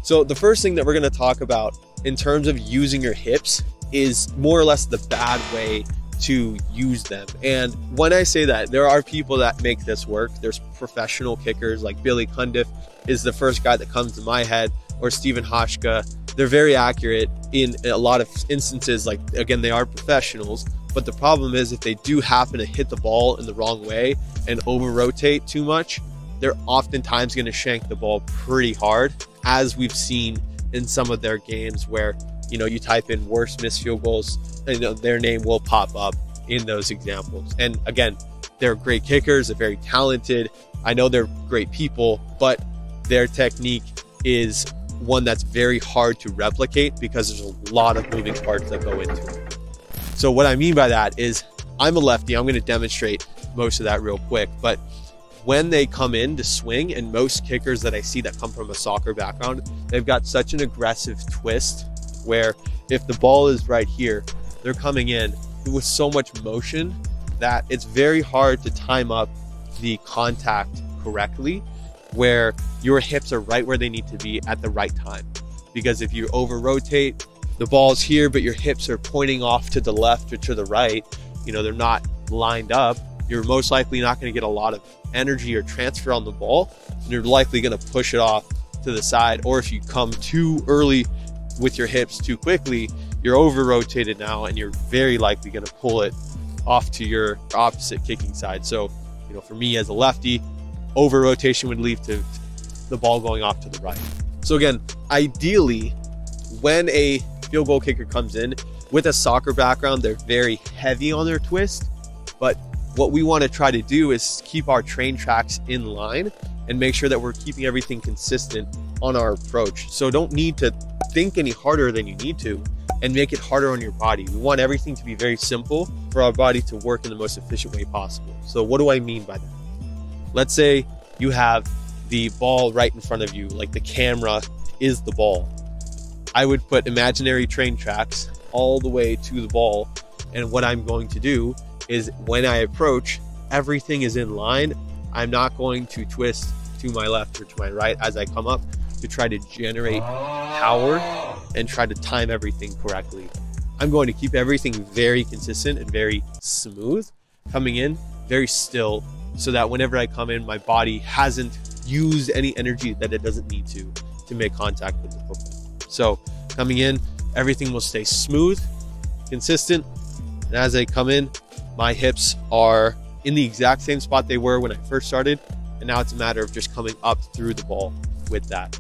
So the first thing that we're going to talk about in terms of using your hips is more or less the bad way to use them. And when I say that, there are people that make this work. There's professional kickers like Billy Cundiff is the first guy that comes to my head, or Stephen Hauschka. They're very accurate in a lot of instances. Like, again, they are professionals, but the problem is if they do happen to hit the ball in the wrong way and over rotate too much, they're oftentimes going to shank the ball pretty hard, as we've seen in some of their games where, you know, you type in worst missed field goals and their name will pop up in those examples. And again, they're great kickers, they're very talented. I know they're great people, but their technique is one that's very hard to replicate because there's a lot of moving parts that go into it. So what I mean by that is, I'm a lefty. I'm going to demonstrate most of that real quick, but when they come in to swing, and most kickers that I see that come from a soccer background, they've got such an aggressive twist where if the ball is right here, they're coming in with so much motion that it's very hard to time up the contact correctly, where your hips are right where they need to be at the right time. Because if you over rotate, the ball's here, but your hips are pointing off to the left or to the right, you know, they're not lined up, you're most likely not going to get a lot of energy or transfer on the ball, and you're likely going to push it off to the side. Or if you come too early with your hips too quickly, you're over rotated now, and you're very likely going to pull it off to your opposite kicking side. So, you know, for me as a lefty, over rotation would lead to the ball going off to the right. So again, ideally, when a field goal kicker comes in with a soccer background, they're very heavy on their twist. But what we want to try to do is keep our train tracks in line and make sure that we're keeping everything consistent on our approach. So don't need to think any harder than you need to and make it harder on your body. We want everything to be very simple for our body to work in the most efficient way possible. So what do I mean by that? Let's say you have the ball right in front of you, like the camera is the ball. I would put imaginary train tracks all the way to the ball. And what I'm going to do is when I approach, everything is in line. I'm not going to twist to my left or to my right as I come up to try to generate power and try to time everything correctly. I'm going to keep everything very consistent and very smooth, coming in very still, so that whenever I come in, my body hasn't used any energy that it doesn't need to make contact with the football. So coming in, everything will stay smooth, consistent, and as I come in, my hips are in the exact same spot they were when I first started, and now it's a matter of just coming up through the ball with that.